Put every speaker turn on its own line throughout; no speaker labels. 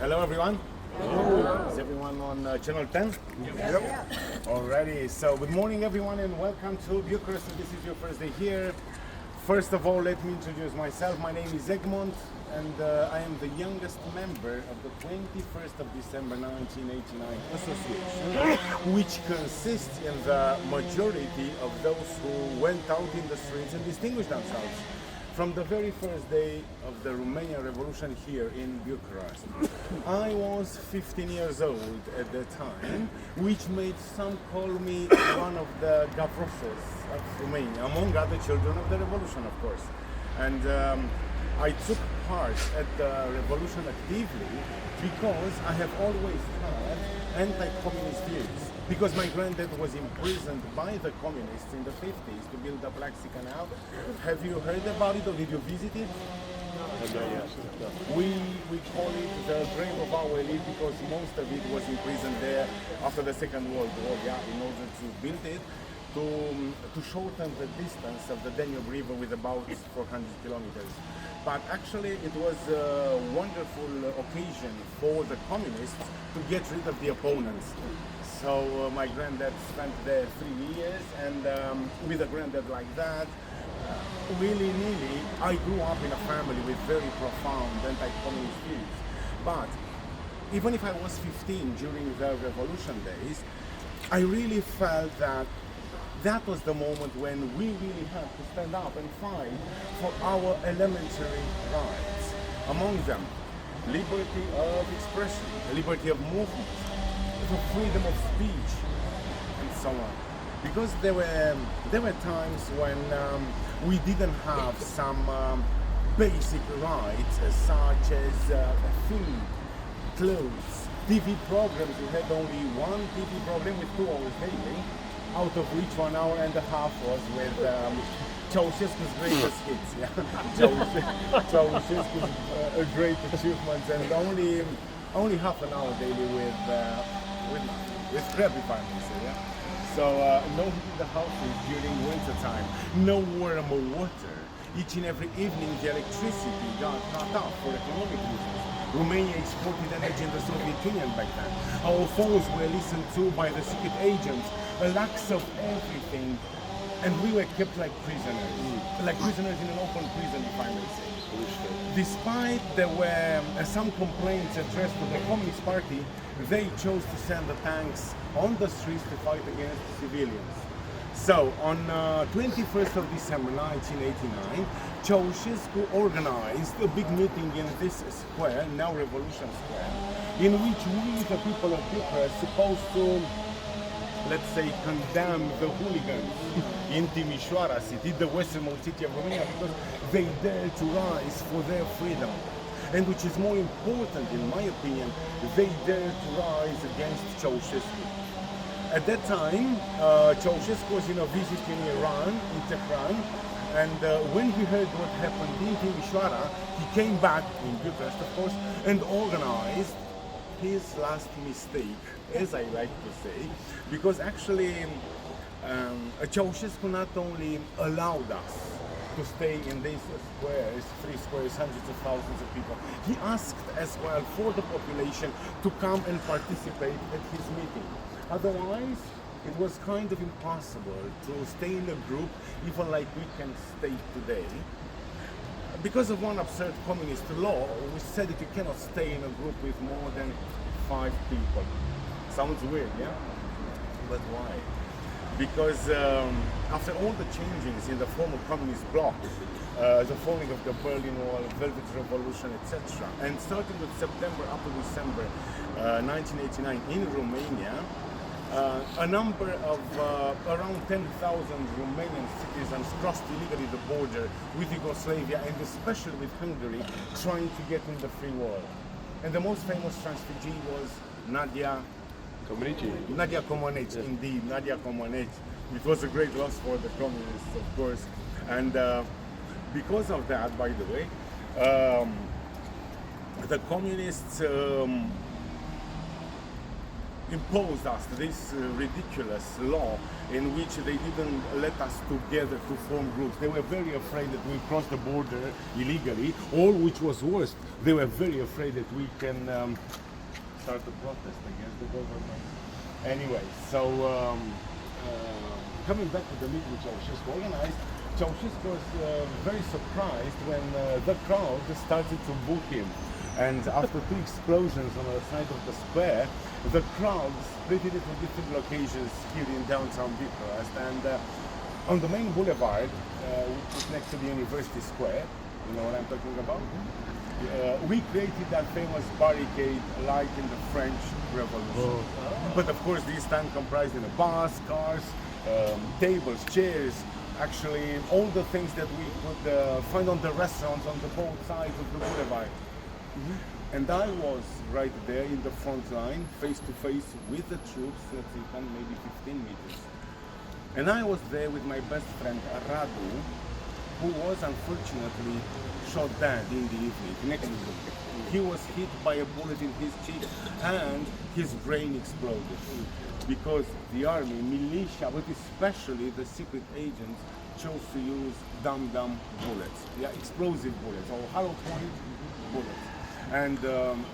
Hello everyone. Hello. Is everyone on channel 10? Yep. Alrighty, so good morning everyone and welcome to Bucharest. This is your first day here. First of all, let me introduce myself. My name is Edmund and I am the youngest member of the 21st of December 1989 association, which consists in the majority of those who went out in the streets and distinguished themselves from the very first day of the Romanian Revolution here in Bucharest. I was 15 years old at the time, which made some call me one of the gavrosos of Romania, among other children of the revolution, of course. And I took part at the revolution actively because I have always had anti-communist views. Because my granddad was imprisoned by the communists in the 50s to build the Black Sea Canal. Have you heard about it or did you visit it? We call it the grave of our elite because most of it was imprisoned there after the Second World War, in order to build it, to shorten the distance of the Danube River with about 400 kilometers. But actually it was a wonderful occasion for the communists to get rid of the opponents. So my granddad spent there 3 years, and with a granddad like that, willy-nilly, I grew up in a family with very profound anti-communist views. But even if I was 15 during the revolution days, I really felt that that was the moment when we really had to stand up and fight for our elementary rights. Among them, liberty of expression, liberty of movement, the freedom of speech, and so on. Because there were times when we didn't have some basic rights such as food, clothes, TV programs. We had only one TV program with 2 hours daily, out of which 1 hour and a half was with Ceaucescu's greatest hits. Ceaucescu's great achievements, and only half an hour daily with crap, if I may say. So no heat in the houses during winter time, no warm water. Each and every evening the electricity got cut off for economic reasons. Romania exported energy in the Soviet Union back then. Our phones were listened to by the secret agents, a lack of everything, and we were kept like prisoners in an open prison, if I may say. Despite there were some complaints addressed to the Communist Party, they chose to send the tanks on the streets to fight against civilians. So on 21st of December 1989, Ceaucescu organized a big meeting in this square, now Revolution Square, in which we, the people of Bucharest, supposed to, let's say, condemn the hooligans in Timișoara city, the westernmost city of Romania, because they dared to rise for their freedom. And which is more important, in my opinion, they dared to rise against Ceaucescu. At that time, Ceaucescu was in a visit in Iran, in Tehran, and when he heard what happened in Timișoara, he came back, in Bucharest of course, and organized his last mistake, as I like to say, because actually Ceaucescu not only allowed us to stay in these squares, 3 squares, hundreds of thousands of people, he asked as well for the population to come and participate at his meeting. Otherwise, it was kind of impossible to stay in a group, even like we can stay today. Because of one absurd communist law, which said that you cannot stay in a group with more than 5 people. Sounds weird, yeah? But why? Because after all the changes in the former communist bloc, the falling of the Berlin Wall, Velvet Revolution, etc., and starting with September up to December 1989 in Romania, a number of around 10,000 Romanian citizens crossed illegally the border with Yugoslavia and especially with Hungary, trying to get in the free world. And the most famous transfugee was Nadia Comaneci, indeed, Nadia Comaneci. It was a great loss for the communists, of course. And because of that, by the way, the communists imposed us this ridiculous law in which they didn't let us together to form groups. They were very afraid that we crossed the border illegally, or which was worse, they were very afraid that we can start a protest against the government. Anyway, so coming back to the meeting which Ceaucescu organized, Ceaucescu was very surprised when the crowd started to boo him. And after two explosions on the side of the square, the crowd split it into different locations here in downtown Bucharest. And on the main boulevard, which is next to the University Square, you know what I'm talking about? We created that famous barricade like in the French Revolution. But of course, this time comprised in a bus, cars, tables, chairs, actually all the things that we could find on the restaurants on the both sides of the boulevard. And I was right there in the front line, face to face with the troops, let's say 10, maybe 15 meters. And I was there with my best friend Radu, who was unfortunately shot dead in the evening. Next to him. He was hit by a bullet in his cheek and his brain exploded. Because the army, militia, but especially the secret agents, chose to use dum-dum bullets, explosive bullets, or hollow point bullets. And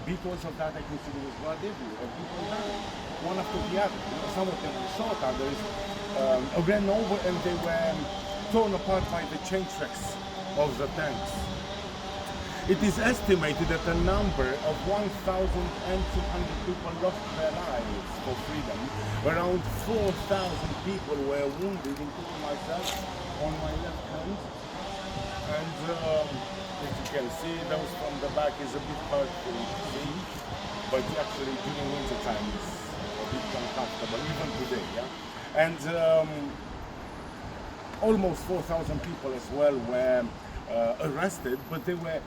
because of that, I consider it was blood everywhere. People died, one after the other. Some of them were shot, others ran over, and they were torn apart by the chain tracks of the tanks. It is estimated that a number of 1,200 people lost their lives for freedom. Around 4,000 people were wounded, including myself on my left hand. And as you can see, those from the back is a bit hard to see, but actually during winter time it's a bit uncomfortable, even today, And almost 4,000 people as well were arrested, but they were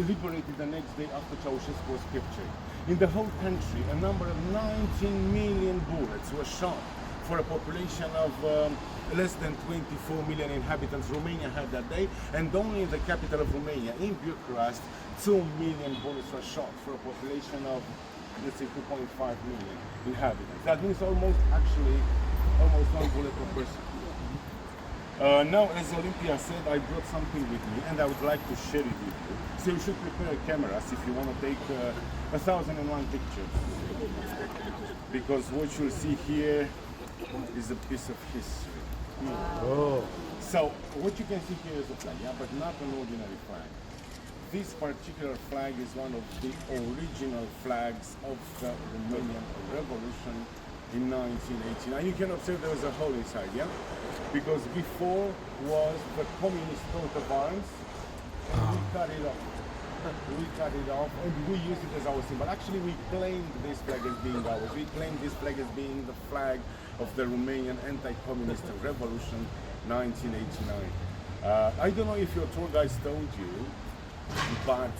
liberated the next day after Ceaucescu was captured. In the whole country, a number of 19 million bullets were shot for a population of less than 24 million inhabitants Romania had that day, and only in the capital of Romania, in Bucharest, 2 million bullets were shot for a population of, let's say, 2.5 million inhabitants. That means almost one bullet per person. Now, as Olympia said, I brought something with me, and I would like to share it with you. So you should prepare cameras if you want to take 1,001 pictures. Because what you'll see here is a piece of history.
Oh.
So what you can see here is a flag, but not an ordinary flag. This particular flag is one of the original flags of the Romanian Revolution in 1989. You can observe there was a hole inside, because before was the communist coat of arms, and we cut it off. We cut it off and we used it as our symbol. Actually, we claimed this flag as being ours. We claimed this flag as being the flag of the Romanian anti-communist revolution, 1989. I don't know if your tour guides told you, but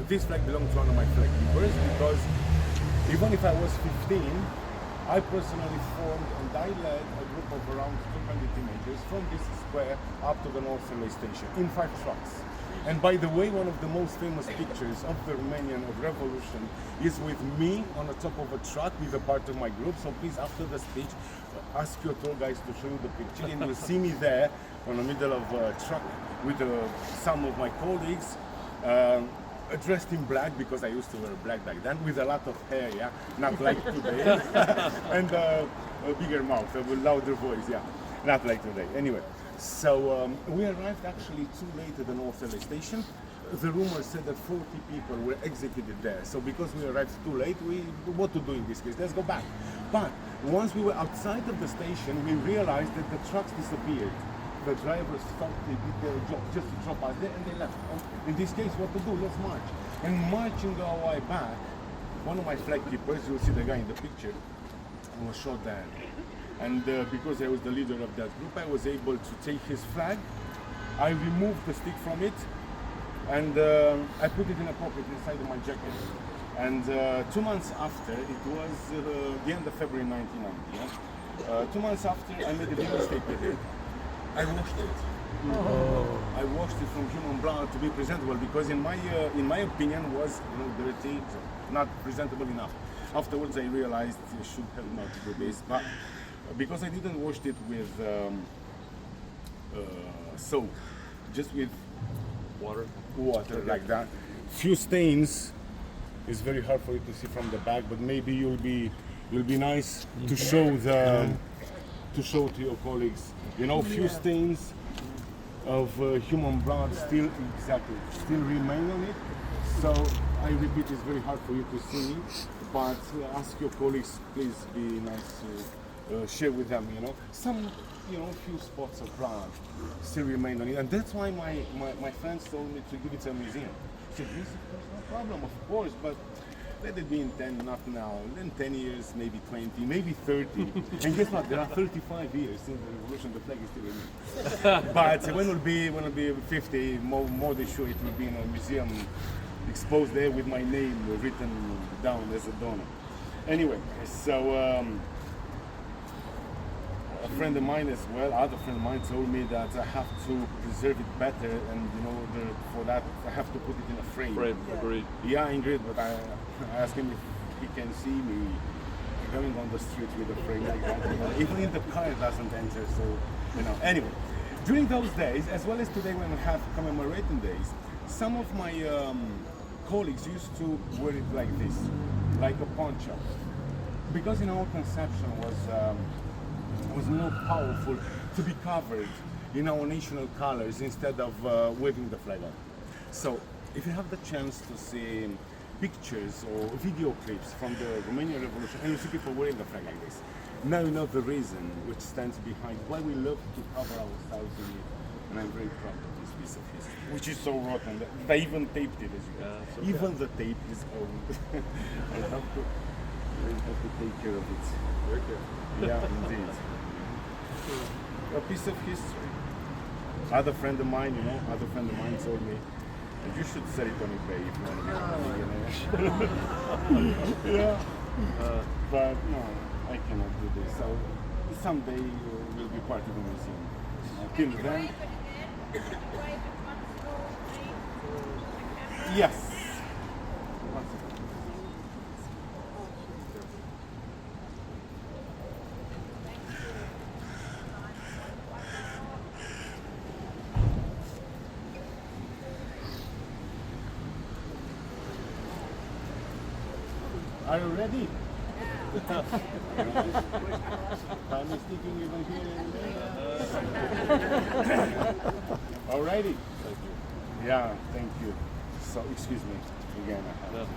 this flag belonged to one of my flag keepers, because even if I was 15, I personally formed and I led a group of around 200 teenagers from this square up to the North Railway Station in 5 trucks. And by the way, one of the most famous pictures of the Romanian Revolution is with me on the top of a truck with a part of my group. So please, after the speech, ask your tour guys to show you the picture, and you'll see me there on the middle of a truck with some of my colleagues, dressed in black, because I used to wear black back then, with a lot of hair, not like today, and a bigger mouth, a louder voice, not like today. Anyway, so we arrived actually too late at the North Railway Station. The rumor said that 40 people were executed there. So because we arrived too late, what to do in this case? Let's go back. But once we were outside of the station, we realized that the trucks disappeared. The drivers thought they did their job just to drop us there, and they left. In this case, what to do? Let's march. And marching our way back, one of my flag keepers, you'll see the guy in the picture, was shot dead. And because I was the leader of that group, I was able to take his flag. I removed the stick from it, and I put it in a pocket inside of my jacket. And 2 months after, it was the end of February 1990. 2 months after, I made a big mistake with it. I washed it. I washed it from human blood to be presentable, because in my opinion was dirty, not presentable enough. Afterwards, I realized I should have not do this, but because I didn't wash it with soap, just with
Water.
water like that. Few stains is very hard for you to see from the back, but maybe you'll be nice to show to your colleagues. You know, few stains of human blood still remain on it. So I repeat, it's very hard for you to see, but ask your colleagues, please be nice to share with them. You know, some few spots of blood still remain on it, and that's why my friends told me to give it to a museum. I said, yes, of course, no problem, of course, but let it be in 10, not now, then 10 years, maybe 20, maybe 30. And guess what? There are 35 years since the revolution, the flag is still remains. But when it will be 50, more than sure it will be in a museum exposed there with my name written down as a donor. Anyway, so a friend of mine as well, other friend of mine told me that I have to preserve it better, and for that I have to put it in a frame.
Frame, agreed.
Yeah, Ingrid, but I asked him if he can see me going on the street with a frame like that. Even in the car it doesn't enter, so Anyway, during those days, as well as today when we have commemorating days, some of my colleagues used to wear it like this, like a poncho, because in our conception was more powerful to be covered in our national colors instead of waving the flag on. So if you have the chance to see pictures or video clips from the Romanian Revolution and you see people wearing the flag like this, now you know the reason which stands behind why we love to cover ourselves in it. And I'm very proud of this piece of history, which is so rotten that they even taped it, as you can.
Okay.
Even the tape is old. I have to take care of it.
Very good.
Yeah, indeed. A piece of history. Other friend of mine told me, and you should sell it on eBay if you want to be a millionaire. Yeah. But no, I cannot do this. So someday will be part of the museum. Till then, yes. Are you ready? Time is ticking even here. Alrighty.
Thank you.
Yeah, thank you. So, excuse me again. I have